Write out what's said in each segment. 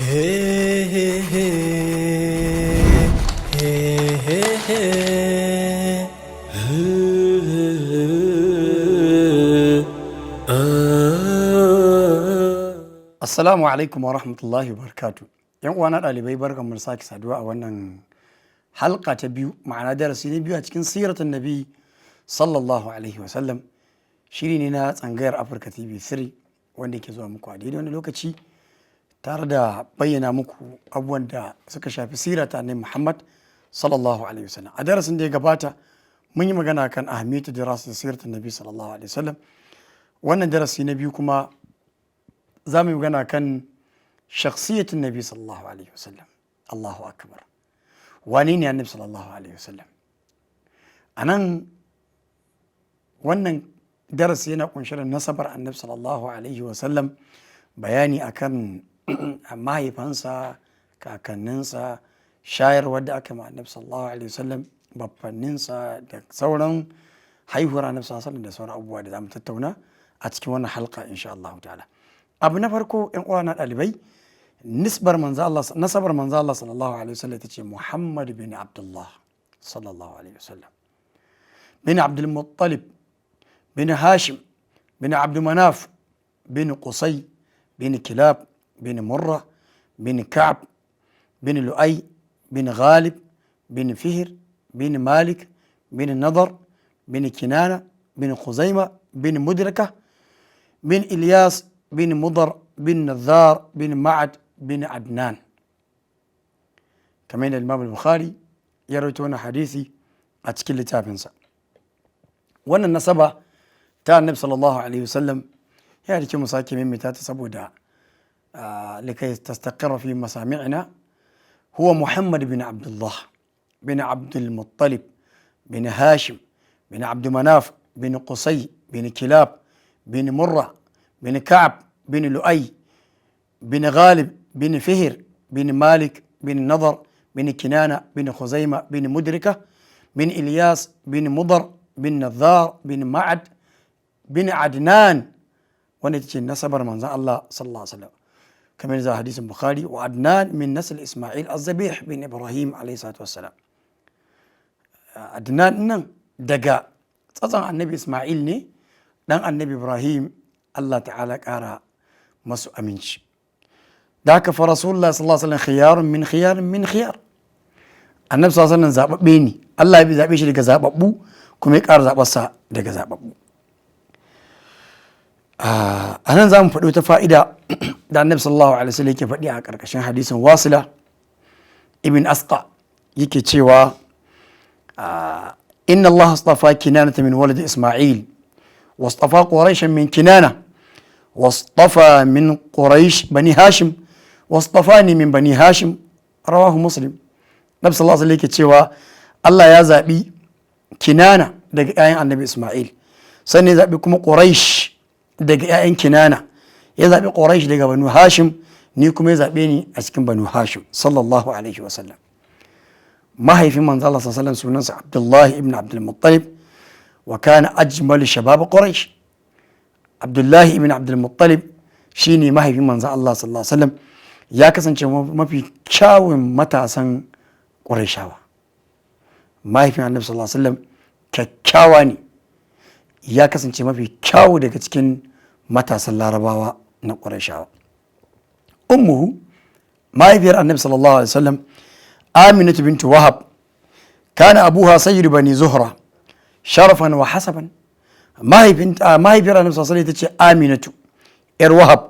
Assalamu alaikum wa rahmatullahi wa barakatu. Yan uwana ɗalibai barkan mu sake saduwa a wannan halka ta biyu, ma'ana darasi na biyu a cikin siratun nabi sallallahu alaihi wa sallam. Shiri ne na tsangayar Africa TV 3 wanda ke zuwa muku a daidai wani lokaci tare da bayyana muku abubuwan da suka shafi sirata annabi Muhammad sallallahu alaihi wa sallam. A darasin da ya gabata mun yi magana kan ahmiyatu dirasat siratun nabi sallallahu alaihi wa sallam. Wannan darasi na biyu kuma za mu yi magana kan shakhsiyatun nabi sallallahu alaihi wasallam. Allahu akbar. Wani ne annabi sallallahu alaihi wasallam? A nan wannan darasi yana kunshe da nasabar annabi sallallahu alaihi wasallam, bayani akan mahaifansa, kakanninsa, shayarwar da aka ma annabi sallallahu alaihi wasallam, baffanninsa da sauran haihuwar annabi sallallahu alaihi wasallam da sauran abubuwa da za mu tattauna a cikin wannan halka insha Allah ta'ala. Abu na farko yan uwa na ɗalibai, nasabar manzo Allah sallallahu alaihi wasallam ita ce Muhammad bin Abdullah sallallahu alaihi wasallam, bin Abdul Muttalib, bin Hashim, bin Abd Manaf, bin Qusay, bin Kilab, bin Murra, bin Ka'b, bin Lu'ay, bin Ghalib, bin Fihr, bin Malik, bin Nadar, bin Kinana, bin Khuzaima, bin Mudraka, bin Ilyas, bin Mudar, bin Nadhar, bin Ma'ad, bin Adnan. Kamar yadda Imam al-Bukhari ya rawaito wannan hadisi a cikin littafinsa. Wannan nasaba ta annabi sallallahu alaihi wasallam ya da kyau mu sake maimaita ta saboda likai tastaqirra fi masami'ina. Huwa Muhammad bin Abdullah bin Abdul Muttalib bin Hashim bin Abd Manaf bin Qusay bin Kilab bin Murra bin Ka'b bin Lu'ay bin Ghalib bin Fihr bin Malik bin Nadar bin Kinana bin Khuzaima bin Mudrika bin Ilyas bin Mudar bin Nadhar bin Ma'ad bin Adnan, wanda ita ce nasabar manzon Allah sallallahu alaihi wasallam kamar da hadisin Bukhari. Wa Adnan min nasl Isma'il az-Zabih bin Ibrahim alaihi salatu wassalam. Adnan nan daga tsatson annabi Isma'il ne, dan annabi Ibrahim, Allah ta'ala ƙara masu aminci. Da haka fa Rasulullah sallallahu alaihi wasallam khiyarun min khiyarin min khiyar. Annabi sallallahu alaihi wasallam zababbe ne. Allah ya bi zabe shi daga zababbu kuma ya ƙara zabarsa daga zababbu. A nan za mu faɗi wata fa'ida da annabi sallallahu alaihi wasallam yake faɗi a ƙarƙashin hadisin Wasila ibn Asqa, yake cewa inna Allah astafa kinanata min walad Isma'il واصطفى قريشا من كنانة واصطفى من قريش بني هاشم واصطفاني من بني هاشم. رواه مسلم. Nabi sallallahu alaihi wasallam yake cewa Allah ya zaɓi Kinana daga 'ya'yan annabi Isma'il, sannan ya zaɓi kuma Quraish daga 'ya'yan Kinana, ya zaɓi Quraish daga Banu Hashim, ni kuma ya zaɓe ni a cikin Banu Hashim sallallahu alaihi wasallam. Mahaifin manzo Allah sallallahu alaihi wasallam sunansa Abdullahi ibn Abdul Muttalib wa kana ajmalu shabab Quraish. Abdullahi ibn Abdul Muttalib shine mahaifin manzo Allah sallallahu alaihi wasallam, ya kasance mafi kyawun matasan Qurayshawa. Mahaifin Annabi sallallahu alaihi wasallam kyakkyawa ne, ya kasance mafi kyawu daga cikin matasan Larabawa na Qurayshawa. Ummuhu, mahaifiyar Annabi sallallahu alaihi wasallam, Aminatu bintu Wahab, kana abuha sayyidu bani Zuhra sharafan wa hasaban. Mahaifiyar Annabi sallallahu alaihi wasallam ita ce Aminatu yar Wahab,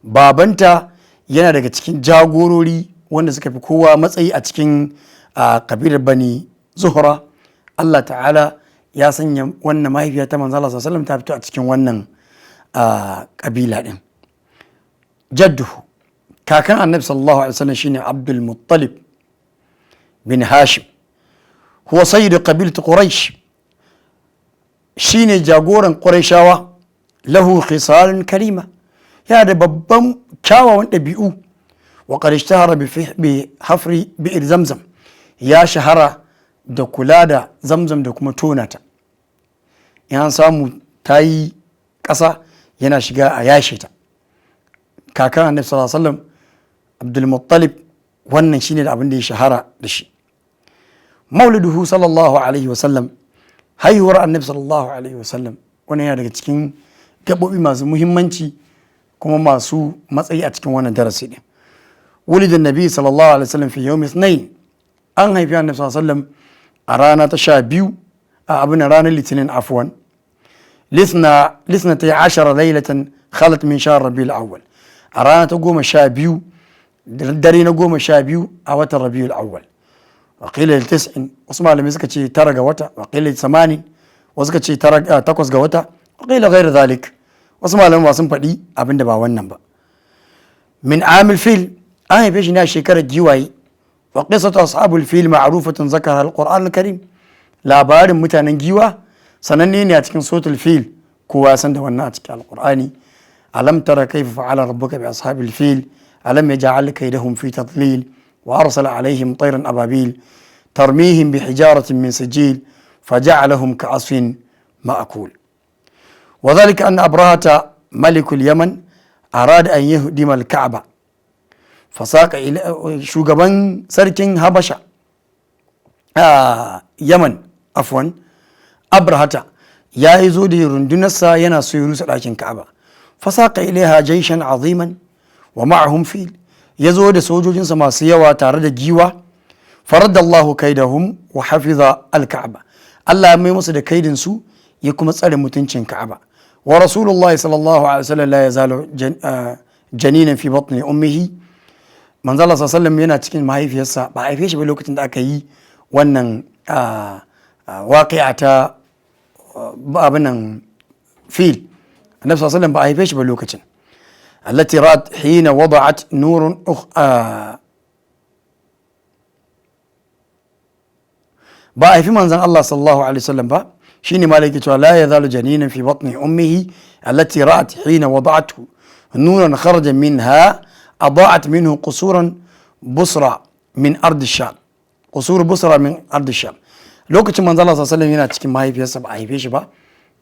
babanta yana daga cikin jagorori wanda suka fi kowa matsayi a cikin kabilar bani Zuhra. Allah ta'ala ya sanya wannan mahaifiya ta manzo Allah sallallahu alaihi wasallam ta fito a cikin wannan kabila din. Jadduhu, kakan Annabi sallallahu alaihi wasallam shine Abdul Muttalib bin Hashim, huwa sayyidu qabilat Quraish, shine jagoran Qurayshawa. Lahu khisalun karima, yana da babban kyawawan ɗabi'u. Wa qad ishtahara bi hafri bi'r zamzam, ya shahara da kula da zamzam da kuma tonata. In an samu ta yi ƙasa yana shiga a yashe ta. Kakan Annabi sallallahu alaihi wasallam Abdul Muttalib wannan shine da abin da ya shahara da shi. Mauliduhu sallallahu alaihi wasallam, haihuwar annabi sallallahu alaihi wasallam, wannan yana daga cikin gaɓoɓi masu muhimmanci kuma masu matsayi a cikin wannan darasi ne. Wulidin nabi sallallahu alaihi wasallam fi yawmi ithnain, an haifi annabi sallallahu alaihi wasallam a rana ta 12 a abin ranar litinin afwan lisna ta 10 lailatan khalat min shahr rabiul awwal, a rana ta 12 dare na 12 a watan rabiul awwal. wa qila li 9, wasu malamai suka ce 9 ga wata, wa qila li 8, wasu suka ce 8 ga wata, wa qila ghayr dhalik, wasu malamai ba sun faɗi abinda ba wannan ba. min amil fil, an haife shi ne a shekarar giwaye. wa qissatu ashabul fil ma'rufatun zakara al-Qur'an al-Karim, labarin mutanen giwa sananne ne a cikin suratul fil, kowa san da wannan a cikin alqur'ani. alam tara kayfa fa'ala rabbuka bi ashabil fil alam yaj'al kaydahum fi tadlil wa arsala alaihim tayran ababil tarmihim bihijaratin min sijil faja'alahum ka'asfin ma'kul. وذلك أن أبرهة ملك اليمن أراد أن يهدم الكعبة فساق إلى شوغبان سركين هبشة يمن عفوا أبرهة يا يزودي رندنسا ينا سيروس لكن كعبة فساق إليها جيشا عظيما ومعهم فيل يزود سوجوجين سما سيوا تارد جيوا فرد الله كيدهم وحفظ الكعبة الله يمس da kaidin su ya kuma tsare mutuncin Ka'aba. wa rasulullahi sallallahu alaihi wasallam la yazalu janinan fi batni ummihi, manzo Allah sallallahu alaihi yana cikin mahaifiyarsa, ba a haife shi ba lokacin da aka yi wannan waqi'a ta abinan fil. annabi sallallahu alaihi ba a haife shi ba lokacin. allati ra'at hina wada'at nurun ba a haifi manzon Allah sallallahu alaihi wasallam ba, shine malaki cewa la yazalu janinan fi batni ummihi allati ra'at hina wada'athu nuran kharaja minha adaa'at minhu qusuran busra min ardi sham, qusur busra min ardi sham. lokacin manzo Allah sallallahu alaihi yana cikin mahaifiyarsa ba a haife shi ba,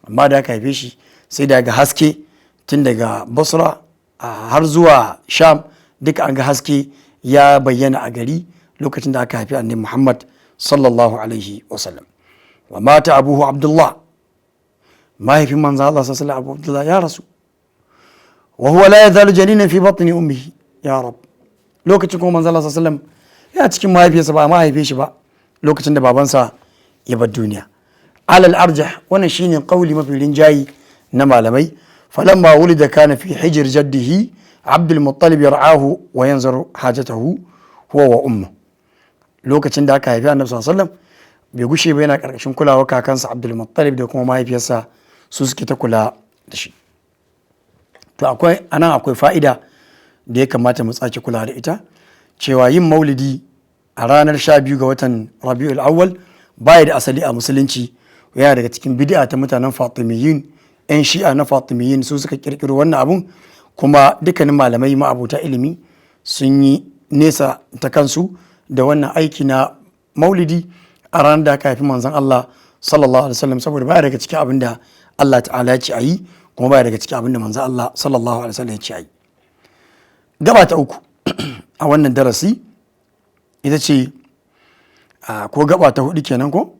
amma da aka haife shi sai daga haske tun daga busra har zuwa sham, duka an ga haske ya bayyana a gari lokacin da aka haifi annabi Muhammad sallallahu alaihi wasallam. wa mata abuhu Abdullah, mahaifin manzo Allah sallallahu alaihi Abdullah ya rasu. wa huwa la yazalu janinan fi batni ummihi, ya rab, lokacin kuma manzo Allah sallallahu alaihi ya cikin mahaifiyarsa ba ma haife shi ba lokacin da babansa ya bar duniya. alal arjah, wannan shine kauli mafi rinjayi na malamai. falamma wulida kana fi hijr jaddihi Abdul Muttalib yar'ahu wa yanzuru hajatahu huwa wa ummu. lokacin da aka haifi annabi sallallahu alaihi wasallam bai gushe ba yana karkashin kulawar kakansa Abdul Muttalib da kuma mahaifiyarsa, su suke ta kula da shi. to akwai fa'ida da ya kamata mu tsake kula da ita, cewa yin maulidi a ranar 12 ga watan Rabiul Awwal baya da asali a musulunci, yana daga cikin bid'a ta mutanen Fatimiyyin, yan Shi'a na Fatimiyyin su suka kirkiro wannan abun, kuma dukkanin malamai ma'abuta ilimi sun yi nesa ta kansu da wannan aiki na maulidi a ranar da aka haifi manzon Allah sallallahu alaihi wasallam, saboda baya daga cikin abin da Allah ta'ala ya ce ayi, kuma baya daga cikin abin da manzon Allah sallallahu alaihi wasallam ya ce ayi. gaba ta uku a wannan darasi ita ce ko gaba ta hudu kenan ko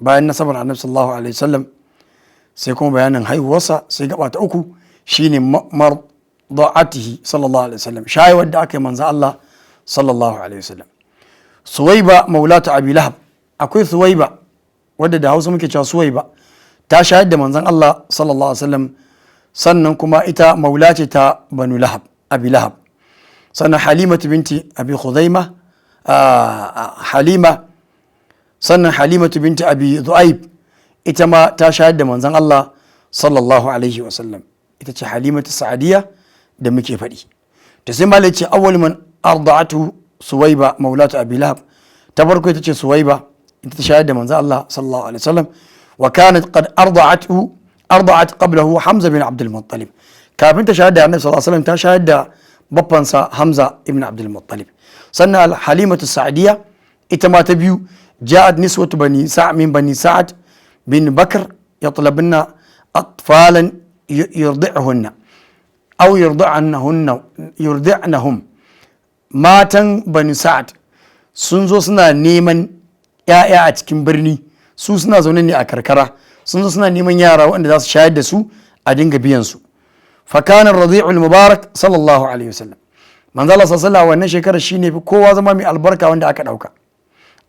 bayan nasabar annabi sallallahu alaihi wasallam sai kuma bayanin haihuwarsa, sai gaba ta uku shine marda'atihi sallallahu alaihi wasallam, shayewar da aka yi manzon Allah sallallahu alaihi wasallam. Suwaiba maulatu Abi Lahab, akwai Suwaiba wadda da Hausa muke cewa Suwaiba, ta shayar da manzon Allah sallallahu alaihi wasallam, sannan kuma ita maula ce ta Banu Lahab, Abi Lahab. sannan Halimatu binti Abi Khuzaima, sannan Halimatu binti Abi Dhu'aib, ita ma ta shayar da manzon Allah sallallahu alaihi wasallam, ita ce Halimatu Sa'adiyya da muke faɗi. to sai malai ce awwal man arda'atu Suwaiba maulatu Abi Lahab, ta farko ita ce Suwaiba, ita ta shayar da manzon Allah sallallahu alaihi wasallam. wa kanat qad arda'at qablahu Hamza bin Abdul Muttalib, kafin ta shayar da Annabi sallallahu alaihi wasallam ta shayar da baffansa Hamza ibn Abdul Muttalib. sannan Halimatu Sa'adiyya ita ma ta biyu, ja'at niswatu bani Sa'ad bin Bakr yatlabna atfalan yurdi'uhunna, aw yurdi'nahum matan bani sa'ad sun zo suna neman ya'ya a cikin birni, su suna zaune ne a karkara, sun zo suna neman yara wanda za su shayar da su a dinga biyan su. fakanan radi'ul mubarak sallallahu alaihi wasallam, manzo Allah sallallahu wannan shekarar shine fi kowa zama mai albarka wanda aka dauka,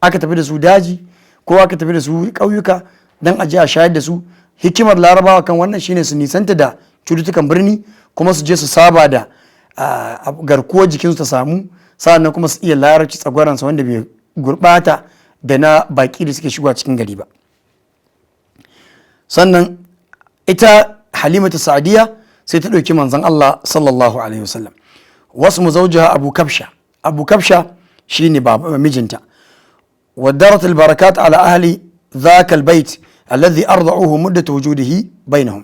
aka tafi da su daji ko aka tafi da su ƙauyuka dan aje a shayar da su. Hikimar larabawa kan wannan shine su nisanta da cututtukan birni, kuma su je su saba da garkuwar jikinsu ta samu, sa'annan kuma su iya larabci tsagwaransa wanda bai gurbata da na baki da suke shigowa cikin gari ba. Sannan ita Halimatu Sa'diya sai ta ɗauki manzon Allah sallallahu alaihi wasallam. wasu muzaujaha Abu Kabsha shine mijinta. ودارت البركات على أهل ذاك البيت الذي أرضعوه مدة وجوده بينهم.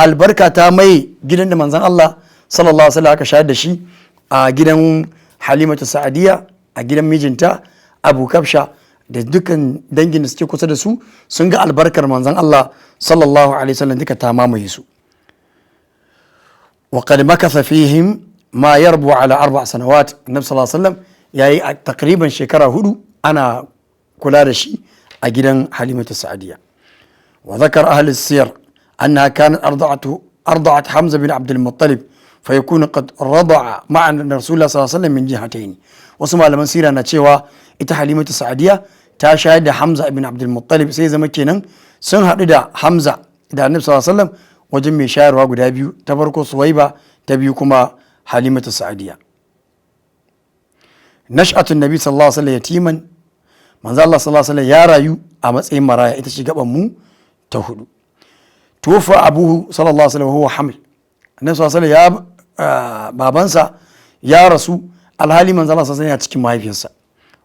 البركة تامي جدا من زن الله صلى الله عليه وسلم كشاهد شيء جدا حليمة السعدية جدا ميجنتا أبو كبشة da dukkan dangin da suke kusa da su sun ga albarkar manzon Allah sallallahu alaihi wasallam duka ta mamaye su. wa qad makatha fihim ma yarbu ala 4 sanawat. Annabi sallallahu alaihi wasallam yayi takriban shekara 4 ana kula da shi a gidan Halimatu Sa'diya. wa dhakar ahli siyar annaha kanat arda'at Hamza bin Abdul Muttalib fayakunu qad rada'a ma'a Rasulullah sallallahu alaihi wasallam min jihatayn. Wasu malaman sira na cewa ita Halimatu Sa'diya ta shayar da Hamza ibn Abdul Muttalib, sai zama kenan sun haɗu da Hamza da Annabi sallallahu alaihi wasallam wajen mai shayarwa guda biyu, ta farko Suwaiba, ta biyu kuma Halimatu Sa'diya. nash'atun nabi sallallahu alaihi wasallam yatiman, manzo Allah sallallahu alaihi wasallam ya rayu a matsayin maraya, ita ce gaban mu ta 4. tuwafa abuhu sallallahu alaihi wasallam huwa hamil. Annabi sallallahu alaihi wasallam babansa ya rasu alhali manzo Allah sallallahu alaihi wasallam ya cikin mahaifiyarsa.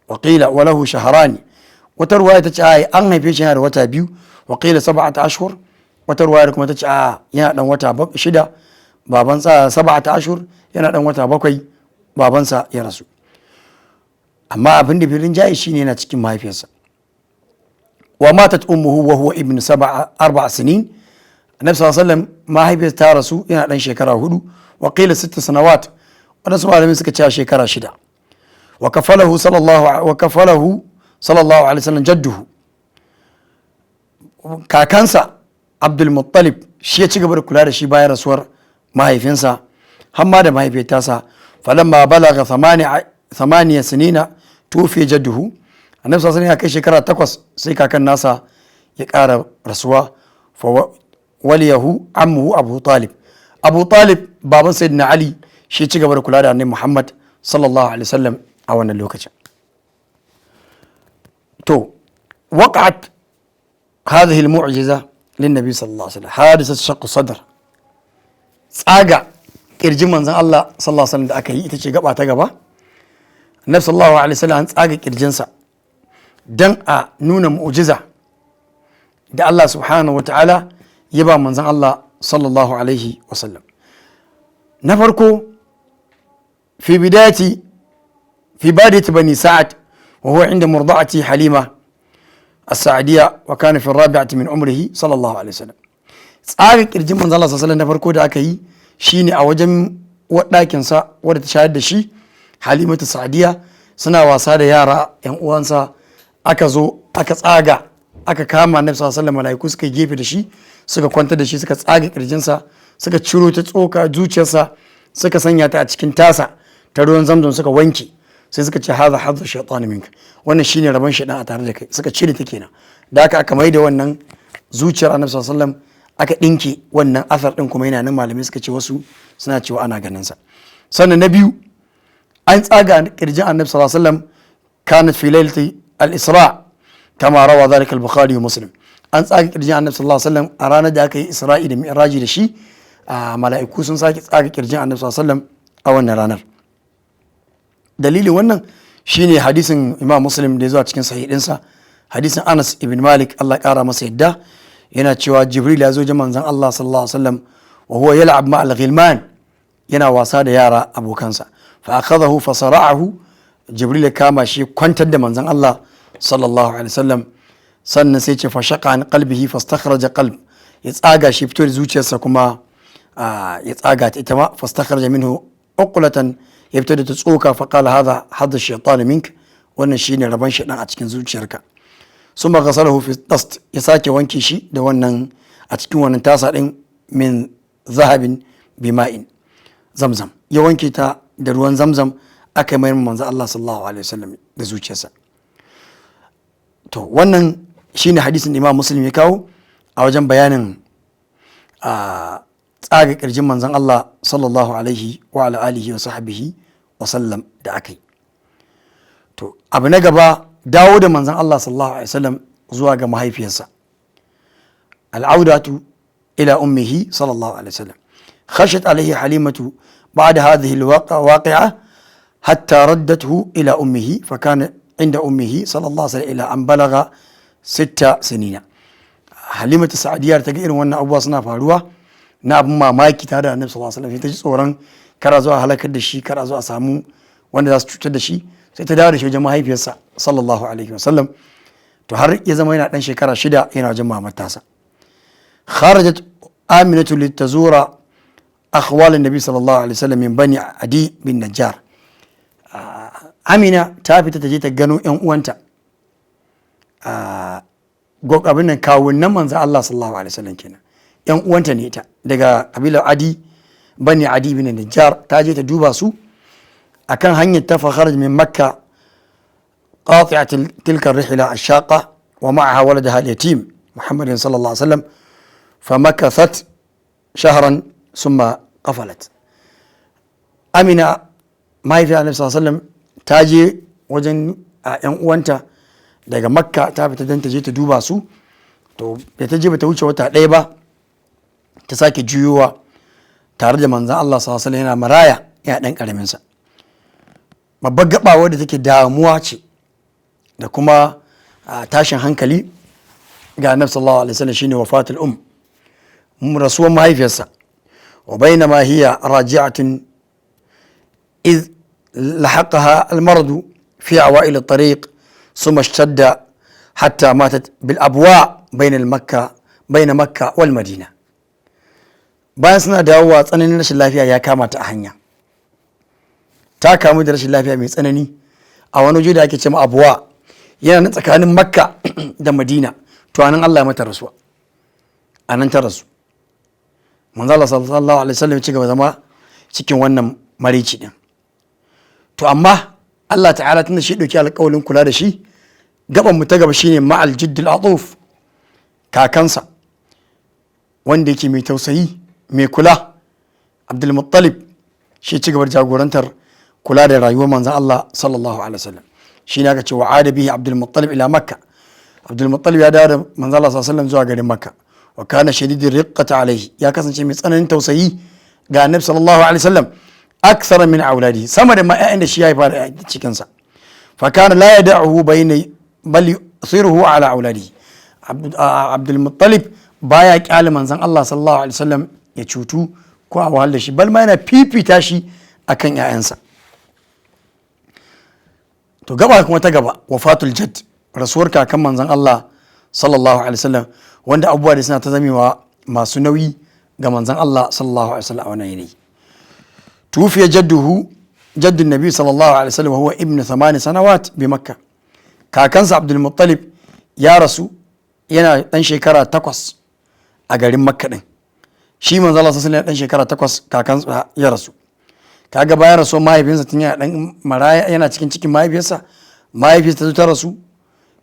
wa qila wa lahu shahrani, wata ruwaya ta ce an haife shi yana da wata 2. wa qila 7 ashhur, wata ruwaya kuma ta ce yana dan wata 6, babansa 7 ashhur, yana dan wata 7 babansa ya rasu. amma abin da firin jayi shine yana cikin mahaifiyarsa. wa matat ummuhu wa huwa ibn 4 sinin. Annabi sallallahu alaihi wasallam mahaifiyarsa ta rasu yana dan shekara 4. wa qila 6 sanawat, wadansu malamai suka ce shekara 6. wa kafalahu sallallahu alaihi wasallam jadduhu, kakansa Abdul Muttalib shi ya ci gaba da kula da shi bayan rasuwar mahaifinsa, hamma da mahaifiyarsa. falamma balaga 8 sinina tufi jadduhu. Annabi sallallahu alaihi ya kai shekara 8 sai kakan nasa ya ƙara rasuwa. fa waliyahu ammuhu Abu Talib. Abu Talib baban Sayyidina Ali shi ya ci gaba da kula da Annabi Muhammad sallallahu alaihi wasallam a wannan lokacin. to waqa'at hadhihi al-mu'jiza lin-nabi sallallahu alaihi wasallam hadisat shaqq sadr. tsaga kirjin manzon Allah sallallahu alaihi wasallam da aka yi ita ce gaba ta gaba. Annabi sallallahu alaihi wasallam an tsaga kirjinsa dan a nuna mu'jiza da Allah subhanahu wataala ya ba manzon Allah sallallahu alaihi wasallam. na farko fi badiyati bani sa'ad wa huwa inda murdi'ati Halima as-Sa'diyya wa kana fi ar-rabi'ati min umrihi sallallahu alaihi wasallam. tsaga kirjin manzon Allah sallallahu alaihi wasallam na farko da aka yi shine a wajen ɗakin sa wadda ta shayar da shi Halimatu Sa'diya, suna wasa da yara yan uwansa, aka zo aka tsaga aka kama Annabi sallallahu alaihi wasallam, malaiku suka gefe da shi suka kwanta da shi, suka tsaga kirjinsa, suka ciro ta tsoka zuciyarsa, suka sanya ta a cikin tasa ta ruwan zamzam, suka wanke, sai suka ce hadha hadhu shaytan minka, wannan shine rabon shaytan a tare da kai, suka cire ta kenan. da aka mai da wannan zuciyar Annabi sallallahu alaihi wasallam aka dinke wannan asar din, kuma yana nan malamai suka ce wasu suna cewa ana ganin sa. sannan na biyu an tsaga kirjin Annabi sallallahu alaihi wasallam kanat fi lailati al-isra kama rawa dhalika al-bukhari wa muslim. an tsaga kirjin Annabi sallallahu alaihi wasallam a ranar da aka yi isra'i da mi'raji da shi, mala'iku sun sake tsaga kirjin Annabi sallallahu alaihi wasallam a wannan ranar. dalilin wannan shine hadisin Imam Muslim da ya zo a cikin sahihinsa, hadisin Anas ibn Malik Allah kara masa yadda, yana cewa Jibril ya zo ji manzon Allah sallallahu alaihi wasallam wa huwa yal'ab ma'al ghilman, yana wasa da yara abokansa. fa akhadahu fa sara'ahu, Jibril ya kama shi kwantar da manzon Allah sallallahu alaihi wasallam, sannan sai ce fa shaqa an qalbihi fastakhraja qalb, ya tsaga shi fito da zuciyarsa kuma ya tsaga ta ita ma fastakhraja minhu uqlatan ya fito da ta tsoka fa qala hadha hadha shaytan mink, wannan shine rabon shaytan a cikin zuciyarka. summa ghasalahu fi dast, ya sake wanke shi da wannan a cikin wannan tasa din min zahabin bima'in zamzam, ya wanke ta da ruwan zamzam aka mai manzo Allah sallallahu alaihi wasallam da zuciyarsa. To wannan shine hadisin da Imam Muslim ya kawo a wajen bayanin tsaga kirjin manzon Allah sallallahu alaihi wa ala alihi wa sahbihi wa sallam da aka yi. To abu na gaba, dawo da manzon Allah sallallahu alaihi wasallam zuwa ga mahaifiyarsa, al'audatu ila ummihi sallallahu alaihi wasallam. khashat alaihi halimatu ba'da hadhihi alwaqi'a hatta raddathu ila ummihi fa kana inda ummihi sallallahu alaihi wasallam ila an balagha 6 sinina. Halimatu sa'adiyar ta ga irin wannan abubuwa suna faruwa na abin mamaki tare da annabi sallallahu alaihi wasallam, ta ji tsoron kara zuwa halakar da shi, kara zuwa samu wanda za su cutar da shi, sai ta dawo da shi wajen mahaifiyarsa sallallahu alaihi wasallam. To har ya zama yana dan shekara 6 yana wajen mamar tasa. kharajat aminatu litazura akhwal an-nabi sallallahu alaihi wasallam min bani adi bin najjar. Amina ta fita ta je ta gano yan uwanta abin nan kawunan manzo Allah sallallahu alaihi wasallam kenan, yan uwanta ne ita daga kabilar adi bani adi bin najjar. ta je ta duba su akan hanyar ta fakharaj min makka qati'at tilka ar-rihla ash-shaqa wa ma'aha waladaha al-yatim muhammad sallallahu alaihi wasallam famakathat shahran thumma qafalat. Amina mahaifiyar annabi sallallahu alaihi wasallam ta je wajen yan uwanta daga makka, ta fita don ta je ta duba su. To da ta je bata wuce wata ɗaya ba ta sake juyowa tare da manzan Allah sallallahu alaihi wasallam yana maraya, ya dan karamin sa. Babbar gabawa da take damuwa ce da kuma tashin hankali ga annabi sallallahu alaihi wasallam shine wafatul rasuwar mahaifiyarsa. wa bainama hiya raji'atun iz لحقها المرض في أوائل الطريق ثم اشتد حتى ماتت بالأبواء بين مكة والمدينة. bayan suna dawowa tsananin rashin lafiya ya kama ta a hanya, ta kamu da rashin lafiya mai tsanani a wani waje da ake cewa abuwa, yana nan tsakanin makka da madina. To anan Allah ya mata rasuwa, anan ta rasu. manzo Allah sallallahu alaihi wasallam ya ci gaba zama cikin wannan marici din. To amma Allah ta'ala tunda shi dauki alƙawarin kula da shi, gaban mu ta gaba shine ma'al jiddil atuf, kakansa wanda yake mai tausayi mai kula, Abdul Muttalib, shi ci gaba da jagorantar kula da rayuwar manzon Allah sallallahu alaihi wasallam. shi ne aka ce wa adabihi Abdul Muttalib ila Makka. Abdul Muttalib ya dawo da manzon Allah sallallahu alaihi wasallam zuwa garin Makka. wa kana shadidir riqqati alaihi, ya kasance mai tsananin tausayi ga annabi sallallahu alaihi wasallam, akthar min auladi, sama da ma'ayan da shi ya haifa da cikin sa. fa kana la yad'uhu bayna bal yusiruhu ala auladi. Abdul Muttalib baya kyale manzon Allah sallallahu alaihi wasallam ya cutu ko a wahal da shi, bal ma yana fifita shi akan ƴaƴansa. To gaba kuma ta gaba, wafatul jadd, rasuwar kakan manzon Allah sallallahu alaihi wasallam, wanda abubuwa da suna ta zamewa masu nauyi ga manzon Allah sallallahu alaihi wasallam a wannan yanayi. tufiya jaddun nabi sallallahu alaihi wasallam huwa ibnu 8 sanawat bi makka. kakansa Abdul Muttalib ya rasu yana dan shekara 8 a garin makka din. shi manzon Allah sallallahu alaihi wasallam dan shekara 8 kakansa ya rasu. kaga bayan rasuwar mahaifinsa tun yana dan maraya, yana cikin mahaifiyarsa, mahaifiyarsa ta rasu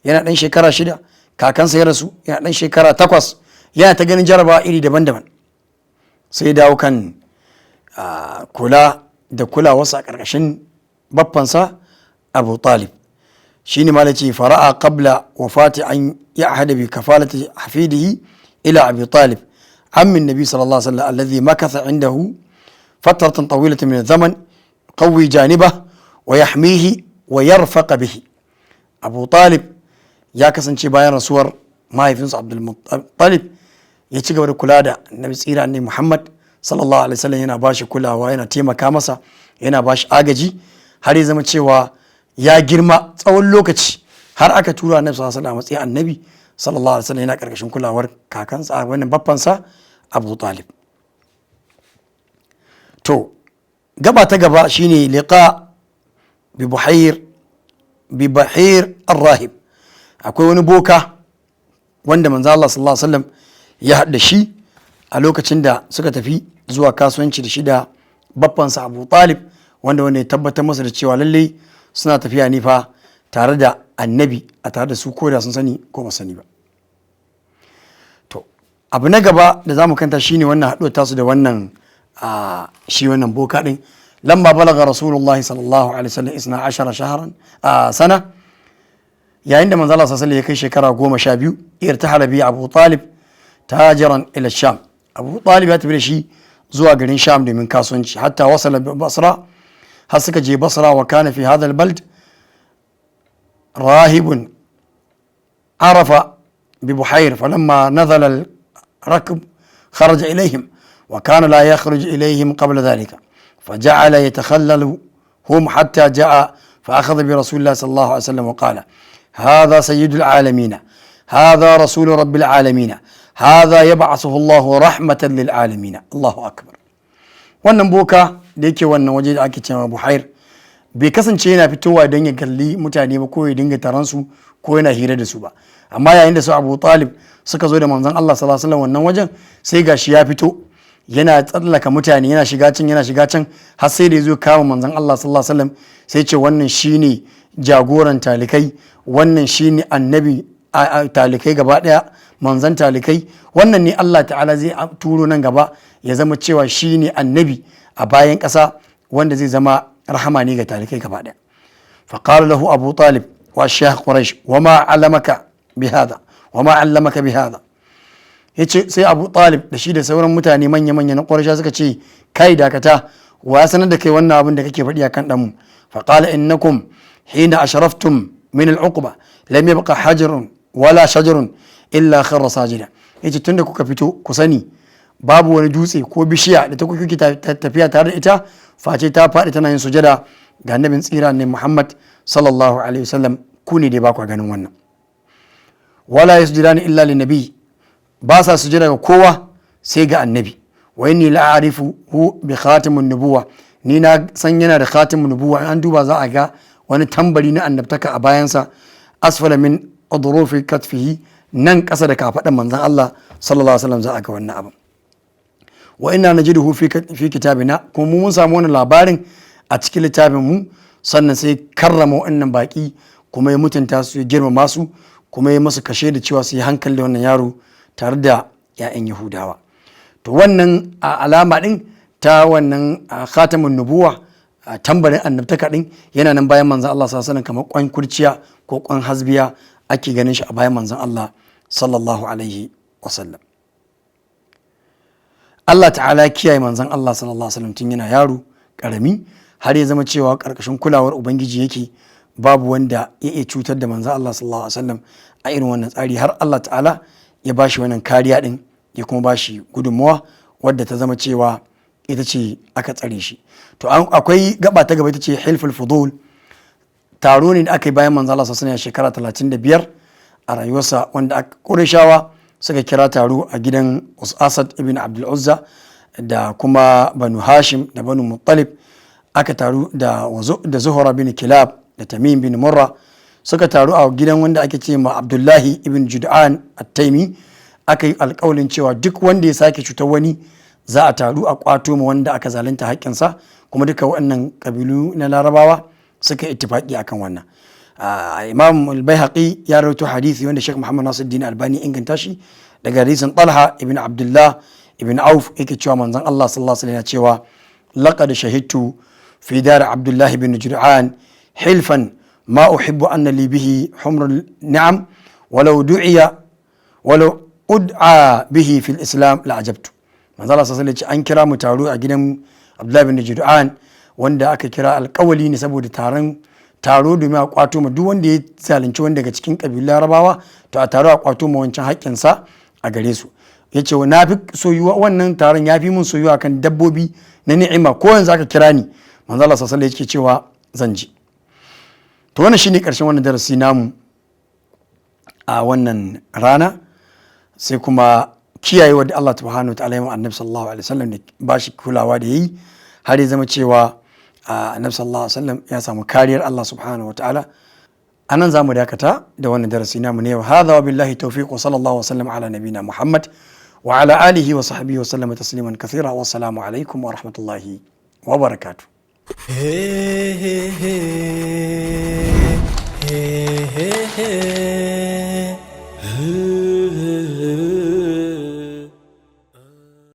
yana dan shekara 6, kakansa ya rasu yana dan shekara 8, yana ta ganin jarabawa iri daban-daban. sai dawo kan kula da kulawarsa a ƙarƙashin baffansa Abu Talib. shine ma da ce fara'a qabla wafati an ya'hada bi kafalati hafidihi ila Abi Talib ammin nabi sallallahu alaihi wasallam alladhi makatha indahu فترة طويلة من الزمن قوي جانبه ويحميه ويرفق به. أبو طالب يا كسنشي باين رسول ما يفنس عبد المطلب يتشغل كلادا النبي سيرا أني محمد صلى الله عليه وسلم هنا باش كلها وهنا تيما كامسا هنا باش آجي har ya zama cewa ya girma tsawon lokaci har aka tura annabi sallallahu alaihi wasallam matsayin annabi sallallahu alaihi wasallam yana karkashin kulawar kakansa wannan babbansa Abu Talib. to gaba ta gaba shine liqa bi bahir ar-rahib. akwai wani boka wanda manzo Allah sallallahu alaihi wasallam ya haɗa shi a lokacin da suka tafi zuwa kasuwanci da shi da baffansa Abu Talib, wanda ya tabbatar masa da cewa lalle suna tafiya ne fa tare da annabi a tare da su, ko da sun sani ko ba sani ba. to abu na gaba da zamu kanta shine wannan haɗuwar tasu da wannan shi wannan boka din. lamma balaga rasulullahi sallallahu alaihi wasallam 12 shahran sana, yayin da manzo Allah sallallahu alaihi wasallam ya kai shekara 12, irtahala bi Abu Talib tajiran ila Sham. Abu Talib ya tafi da shi zuwa garin Sham domin kasuwanci, hatta wasala Basra, har suka je Basra. wa kana fi hadha al-bald rahibun arafa bi Buhair, falamma nazala al-rakb kharaja ilayhim wa kana la yakhruj ilayhim qabla dhalika فجعل يتخللهم حتى جاء فأخذ برسول الله صلى الله عليه وسلم وقال: هذا سيد العالمين، هذا رسول رب العالمين، هذا يبعثه الله رحمة للعالمين. الله أكبر. wannan boka da yake wannan waje da ake cewa Buhair bai kasance yana fitowa don ya kalli mutane ba ko ya dinga taron su ko yana hira da su ba, amma yayin da su Abu Talib suka zo da manzon Allah sallallahu alaihi wasallam wannan wajen, sai gashi ya fito yana tsallaka mutane, yana shiga can har sai da ya zo kawo manzon Allah sallallahu alaihi wasallam, sai ce wannan shine jagoran talikai, wannan shine annabi talikai gaba daya, manzon talikai, wannan ne Allah ta'ala zai turo nan gaba ya zama cewa shine annabi a bayan ƙasa wanda zai zama rahama ne ga talikai gaba daya. فقال له أبو طالب وأشياخ قريش: وما علمك بهذا وما علمك بهذا. yace sai Abu Talib da shi da sauran mutane manya-manya na Quraysh suka ce, kai dakata, wa ya sanar da kai wannan abin da kake faɗi akan ɗanmu? faqala innakum hina ashraftum min al-uqba lam yabqa hajarun wala shajarun illa kharra sajida. yace tunda kuka fito ku sani babu wani dutse ko bishiya da ta kuke tafiya tare da ita face ta faɗi tana yin sujada ga annabin tsira ne Muhammad sallallahu alaihi wasallam. ku ne dai ba ku ganin wannan. wala yasjudani illa lin nabi, ba sa sujada ga kowa sai ga annabi. wa inni la'arifu hu bi khatimun nubuwa, ni na san yana da khatimun nubuwa. an duba za a ga wani tambari na annabtaka a bayansa, asfala min udrufi katfihi, nan kasa da kafadan manzon Allah sallallahu alaihi wasallam za a ga wannan abin. wa inna najiduhu fi kitabina, kuma mun samu wannan labarin a cikin littafin mu. sannan sai karrama wannan baki, kuma ya mutunta su, ya girmama su, kuma ya masu kashe da cewa su yi hankali da wannan yaro tare da 'ya'yan Yahudawa. to wannan alama din ta wannan khatamun nubuwa, tambarin annabtaka din, yana nan bayan manzon Allah sallallahu alaihi wasallam kamar kwan kurciya ko kwan hasbiya ake ganin shi a bayan manzon Allah sallallahu alaihi wasallam. Allah ta'ala kiyaye manzon Allah sallallahu alaihi wasallam tun yana yaro karami, har ya zama cewa karkashin kulawar ubangiji yake, babu wanda ya iya cutar da manzon Allah sallallahu alaihi wasallam a irin wannan tsari, har Allah ta'ala ya bashi wannan kariya din, ya kuma bashi gudunmawa wadda ta zama cewa ita ce aka tsare shi. to akwai gaba ta gaba, ita ce hilful fudul. taro ne da aka yi bayan manzo Allah sallallahu alaihi wasallam shekara 35 a rayuwarsa, wanda Qurayshawa suka kira taro a gidan Asad ibn Abdul Uzza da kuma Banu Hashim da Banu Muttalib. aka taru da Zuhra bin Kilab da Tamim bin Murra, suka taru a gidan wanda ake ce ma Abdullahi ibn Jud'an at-Taimi. aka yi alƙawalin cewa duk wanda ya sake cutar wani za a taru a kwato ma wanda aka zalunta haƙƙinsa, kuma duka waɗannan kabilu na Larabawa suka ittifaqi akan wannan. Imam al-Baihaqi ya rawaito hadisi wanda Sheikh Muhammad Nasiruddin Albani inganta shi daga hadisin Talha ibn Abdullah ibn Auf, yake cewa manzon Allah sallallahu alaihi wasallam ya cewa: laqad shahidtu fi dar Abdullah ibn Jur'an hilfan ma uhibbu anna li bihi humrul ni'am walau ud'a bihi fil islam la ajabtu. manzo Allah sallallahu alaihi wasallam an kira mu taro a gidan Abdullah bin Jud'an, wanda aka kira alƙawali ne saboda taro domin a kwato ma duk wanda ya zalunci wanda daga cikin kabilun Larabawa, to a taro a kwato ma wancan haƙƙin sa a gare su. yace na fi soyuwa, wannan taron ya fi mun soyuwa kan dabbobi na ni'ima, ko yanzu aka kira ni manzo Allah sallallahu alaihi wasallam yake cewa zan ji. to wannan shine karshen wannan darasi namu a wannan rana, sai kuma kiyaye wadda Allah subhanahu wa ta'ala ya annabi sallallahu alaihi wasallam da ba shi kulawa da yayi har ya zama cewa annabi sallallahu alaihi wasallam ya samu kariyar Allah subhanahu wataala. anan zamu dakata da wannan darasi namu ne. Hadha wa billahi tawfiq wa sallallahu wa sallam ala nabina Muhammad wa ala alihi wa sahbihi wa sallama tasliman kathira. Wa assalamu alaikum wa rahmatullahi wa barakatuh. Hey, hey, hey, hey, hey, hey.